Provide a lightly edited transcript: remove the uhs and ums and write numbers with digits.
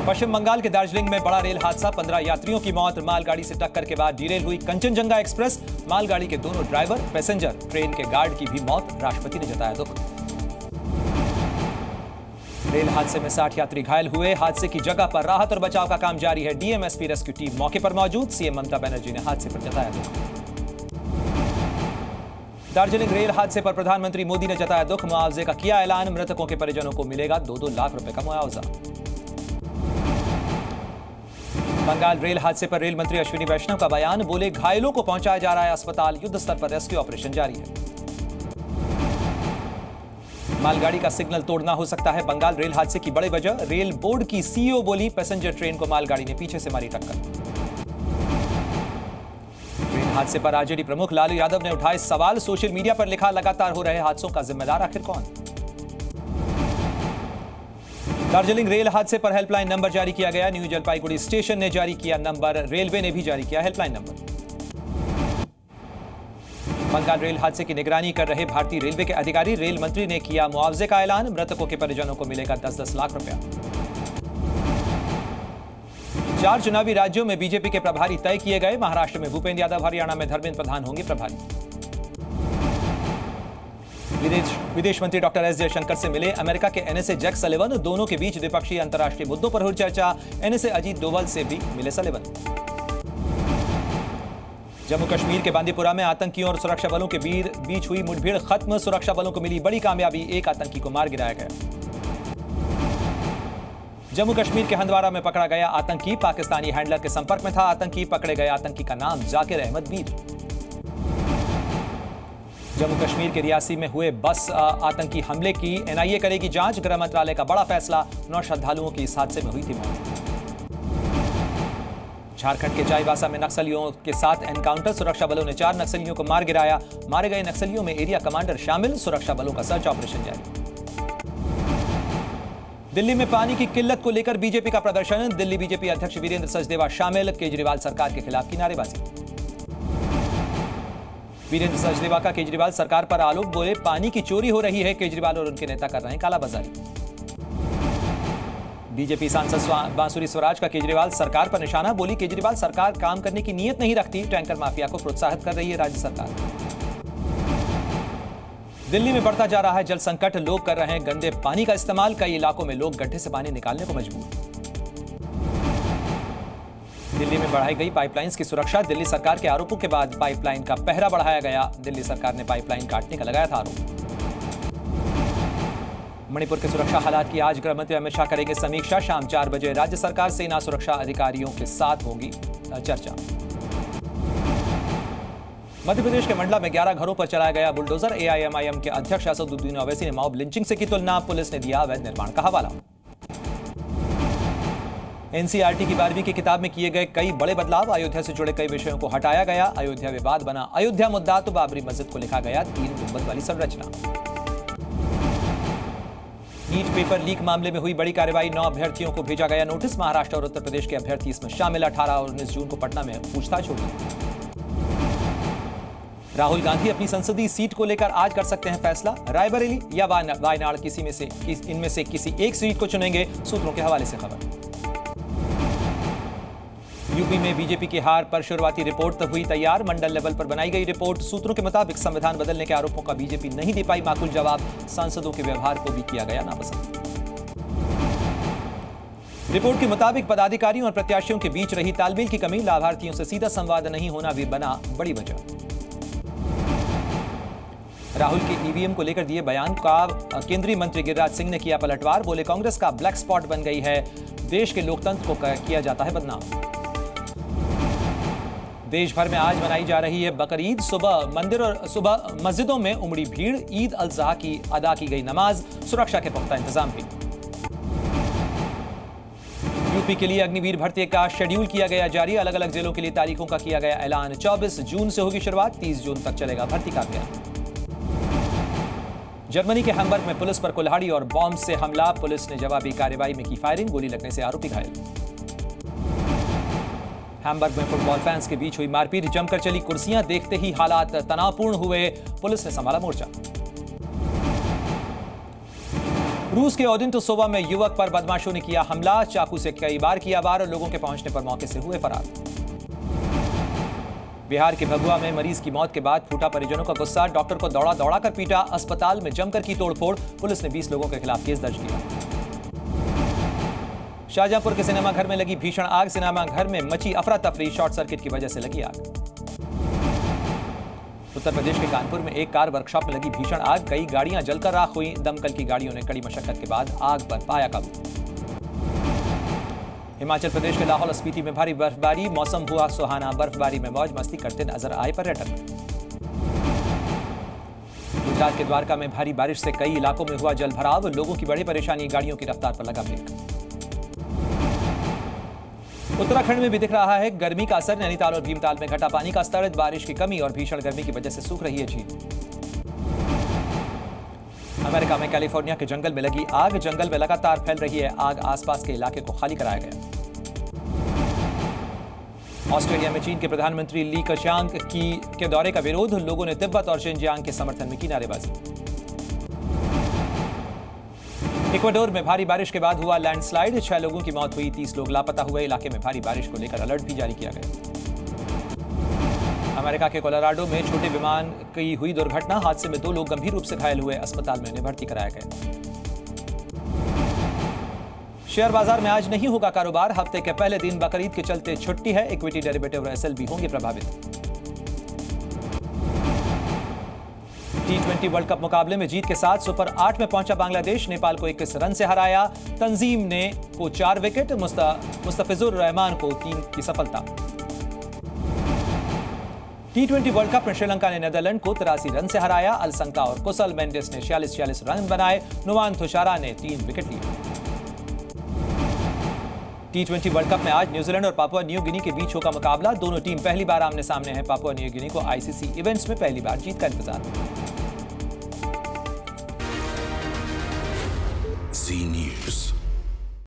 पश्चिम बंगाल के दार्जिलिंग में बड़ा रेल हादसा, 15 यात्रियों की मौत। मालगाड़ी से टक्कर के बाद डिरेल हुई कंचनजंगा एक्सप्रेस। मालगाड़ी के दोनों ड्राइवर, पैसेंजर, ट्रेन के गार्ड की भी मौत। राष्ट्रपति ने जताया दुख। रेल हादसे में 60 यात्री घायल हुए। हादसे की जगह पर राहत और बचाव का काम जारी है। डीएम, एसपी, रेस्क्यू टीम मौके पर मौजूद। सीएम ममता बनर्जी ने हादसे पर जताया दुख। दार्जिलिंग रेल हादसे पर प्रधानमंत्री मोदी ने जताया दुख। मुआवजे का किया ऐलान। मृतकों के परिजनों को मिलेगा 2-2 लाख रुपए का मुआवजा। बंगाल रेल हादसे पर रेल मंत्री अश्विनी वैष्णव का बयान। बोले, घायलों को पहुंचाया जा रहा है अस्पताल। युद्ध स्तर पर रेस्क्यू ऑपरेशन जारी है। मालगाड़ी का सिग्नल तोड़ना हो सकता है बंगाल रेल हादसे की बड़ी वजह। रेल बोर्ड की सीईओ बोली, पैसेंजर ट्रेन को मालगाड़ी ने पीछे से मारी टक्कर। ट्रेन हादसे पर आरजेडी प्रमुख लालू यादव ने उठाए सवाल। सोशल मीडिया पर लिखा, लगातार हो रहे हादसों का जिम्मेदार आखिर कौन? दार्जिलिंग रेल हादसे पर हेल्पलाइन नंबर जारी किया गया। न्यू जलपाईगुड़ी स्टेशन ने जारी किया नंबर। रेलवे ने भी जारी किया हेल्पलाइन नंबर। बंगाल रेल हादसे की निगरानी कर रहे भारतीय रेलवे के अधिकारी, रेल मंत्री ने किया मुआवजे का ऐलान। मृतकों के परिजनों को मिलेगा 10-10 लाख रुपया। 4 चुनावी राज्यों में बीजेपी के प्रभारी तय किए गए। महाराष्ट्र में भूपेंद्र यादव, हरियाणा में धर्मेंद्र प्रधान होंगे प्रभारी। विदेश मंत्री डॉक्टर एस जयशंकर से मिले अमेरिका के एनएसए जैक सलिवन। दोनों के बीच द्विपक्षीय अंतर्राष्ट्रीय मुद्दों पर हुई चर्चा। एनएसए अजीत डोवल से भी मिले सलिवन। जम्मू कश्मीर के बांदीपुरा में आतंकियों और सुरक्षा बलों के बीच हुई मुठभेड़ खत्म। सुरक्षा बलों को मिली बड़ी कामयाबी। एक आतंकी को मार गिराया गया। जम्मू कश्मीर के हंदवाड़ा में पकड़ा गया आतंकी। पाकिस्तानी हैंडलर के संपर्क में था आतंकी। पकड़े गए आतंकी का नाम जाकिर अहमद मीर। जम्मू कश्मीर के रियासी में हुए बस आतंकी हमले की एनआईए करेगी जांच। गृह मंत्रालय का बड़ा फैसला। 9 श्रद्धालुओं की इस हादसे में हुई थी मौत। झारखंड के चाईबासा में नक्सलियों के साथ एनकाउंटर। सुरक्षा बलों ने 4 नक्सलियों को मार गिराया। मारे गए नक्सलियों में एरिया कमांडर शामिल। सुरक्षा बलों का सर्च ऑपरेशन जारी। दिल्ली में पानी की किल्लत को लेकर बीजेपी का प्रदर्शन। दिल्ली बीजेपी अध्यक्ष वीरेंद्र सचदेवा शामिल। केजरीवाल सरकार के खिलाफ की नारेबाजी। वीरेंद्र सचदेवा का केजरीवाल सरकार पर आरोप। बोले, पानी की चोरी हो रही है। केजरीवाल और उनके नेता कर रहे हैं कालाबाजारी। बीजेपी सांसद बांसुरी स्वराज का केजरीवाल सरकार पर निशाना। बोली, केजरीवाल सरकार काम करने की नीयत नहीं रखती। टैंकर माफिया को प्रोत्साहित कर रही है राज्य सरकार। दिल्ली में बढ़ता जा रहा है जल संकट। लोग कर रहे हैं गंदे पानी का इस्तेमाल। कई इलाकों में लोग गड्ढे से पानी निकालने को मजबूर। दिल्ली में बढ़ाई गई पाइपलाइंस की सुरक्षा। दिल्ली सरकार के आरोपों के बाद पाइपलाइन का पहरा बढ़ाया गया। दिल्ली सरकार ने पाइपलाइन काटने का लगाया था आरोप। मणिपुर के सुरक्षा हालात की आज गृह मंत्री अमित शाह करेंगे समीक्षा। शाम 4 बजे राज्य सरकार, सेना, सुरक्षा अधिकारियों के साथ होगी चर्चा। मध्य प्रदेश के मंडला में 11 घरों पर चलाया गया बुलडोजर। एआईएमआईएम के अध्यक्ष असदुद्दीन ओवैसी ने मॉब लिंचिंग से की तुलना। पुलिस ने दिया अवैध निर्माण का हवाला। एनसीईआरटी की 12वीं की किताब में किए गए कई बड़े बदलाव। अयोध्या से जुड़े कई विषयों को हटाया गया। अयोध्या विवाद बना अयोध्या मुद्दा, तो बाबरी मस्जिद को लिखा गया 3 गुंबद वाली संरचना। नीट पेपर लीक मामले में हुई बड़ी कार्रवाई। 9 अभ्यर्थियों को भेजा गया नोटिस। महाराष्ट्र और उत्तर प्रदेश के अभ्यर्थी इसमें शामिल। 18 और 19 जून को पटना में पूछताछ होगी। राहुल गांधी अपनी संसदीय सीट को लेकर आज कर सकते हैं फैसला। रायबरेली या वायनाड इनमें से किसी एक सीट को चुनेंगे, सूत्रों के हवाले से खबर। यूपी में बीजेपी की हार पर शुरुआती रिपोर्ट हुई तैयार। मंडल लेवल पर बनाई गई रिपोर्ट। सूत्रों के मुताबिक संविधान बदलने के आरोपों का बीजेपी नहीं दे पाई माकूल जवाब। सांसदों के व्यवहार को भी किया गया नापसंद। रिपोर्ट के मुताबिक पदाधिकारियों और प्रत्याशियों के बीच रही तालमेल की कमी। लाभार्थियों से सीधा संवाद नहीं होना भी बना बड़ी वजह। राहुल के ईवीएम को लेकर दिए बयान का केंद्रीय मंत्री गिरिराज सिंह ने किया पलटवार। बोले, कांग्रेस का ब्लैक स्पॉट बन गई है। देश के लोकतंत्र को किया जाता है बदनाम। देश भर में आज मनाई जा रही है बकरीद। सुबह मस्जिदों में उमड़ी भीड़। ईद अल ज़ुहा की अदा की गई नमाज। सुरक्षा के पुख्ता इंतजाम भी। यूपी के लिए अग्निवीर भर्ती का शेड्यूल किया गया जारी। अलग अलग जिलों के लिए तारीखों का किया गया ऐलान। 24 जून से होगी शुरुआत। 30 जून तक चलेगा भर्ती का अभियान। जर्मनी के हैम्बर्ग में पुलिस पर कुल्हाड़ी और बॉम्ब से हमला। पुलिस ने जवाबी कार्रवाई में की फायरिंग। गोली लगने से आरोपी घायल। हैम्बर्ग में फुटबॉल फैंस के बीच हुई मारपीट। जमकर चली कुर्सियां देखते ही हालात तनावपूर्ण हुए। पुलिस ने संभाला मोर्चा। रूस के ओडिंटोसोवा में युवक पर बदमाशों ने किया हमला, चाकू से कई बार किया वार और लोगों के पहुंचने पर मौके से हुए फरार। बिहार के भभुआ में मरीज की मौत के बाद फूटा परिजनों का गुस्सा, डॉक्टर को दौड़ा दौड़ा कर पीटा, अस्पताल में जमकर की तोड़फोड़, पुलिस ने 20 लोगों के खिलाफ केस दर्ज किया। शाहजहांपुर के सिनेमा घर में लगी भीषण आग, सिनेमा घर में मची अफरा तफरी, शॉर्ट सर्किट की वजह से लगी आग। उत्तर प्रदेश के कानपुर में एक कार वर्कशॉप में लगी भीषण आग, कई गाड़ियां जलकर राख हुई, दमकल की गाड़ियों ने कड़ी मशक्कत के बाद आग पर पाया काबू। हिमाचल प्रदेश के लाहौल स्पीति में भारी बर्फबारी, मौसम हुआ सुहाना, बर्फबारी में मौज मस्ती करते नजर आए पर्यटक। गुजरात के द्वारका में भारी बारिश से कई इलाकों में हुआ जलभराव, लोगों की बड़ी परेशानी, गाड़ियों की रफ्तार पर लगा ब्रेक। उत्तराखंड में भी दिख रहा है गर्मी का असर, नैनीताल और भीमताल में घटा पानी का स्तर, बारिश की कमी और भीषण गर्मी की वजह से सूख रही है झील। अमेरिका में कैलिफोर्निया के जंगल में लगी आग, जंगल में लगातार फैल रही है आग, आसपास के इलाके को खाली कराया गया। ऑस्ट्रेलिया में चीन के प्रधानमंत्री ली केशियांग के दौरे का विरोध, लोगों ने तिब्बत और शिनजियांग के समर्थन में की नारेबाजी। इक्वाडोर में भारी बारिश के बाद हुआ लैंडस्लाइड, 6 लोगों की मौत हुई, 30 लोग लापता हुए, इलाके में भारी बारिश को लेकर अलर्ट भी जारी किया गया। अमेरिका के कोलोराडो में छोटे विमान की हुई दुर्घटना, हादसे में 2 लोग गंभीर रूप से घायल हुए, अस्पताल में उन्हें भर्ती कराया गया। शेयर बाजार में आज नहीं होगा कारोबार, हफ्ते के पहले दिन बकरीद के चलते छुट्टी है, इक्विटी डेरिवेटिव और एसएल भी होंगे प्रभावित। T20 वर्ल्ड कप मुकाबले में जीत के साथ सुपर 8 में पहुंचा बांग्लादेश, नेपाल को 21 रन से हराया, तंजीम ने को 4 विकेट, मुस्तफिजुर रहमान को 3 की सफलता। T20 वर्ल्ड कप में श्रीलंका ने नीदरलैंड को 83 रन से हराया, अलसंका और कुशल मेंडिस ने 46 रन बनाए, नुवान थुशारा ने 3 विकेट लिए। T20 वर्ल्ड कप में आज न्यूजीलैंड और पापुआ न्यू गिनी के बीच होगा मुकाबला, दोनों टीम पहली बार आमने सामने हैं, पापुआ न्यू गिनी को आईसीसी इवेंट्स में पहली बार जीत का इंतजार।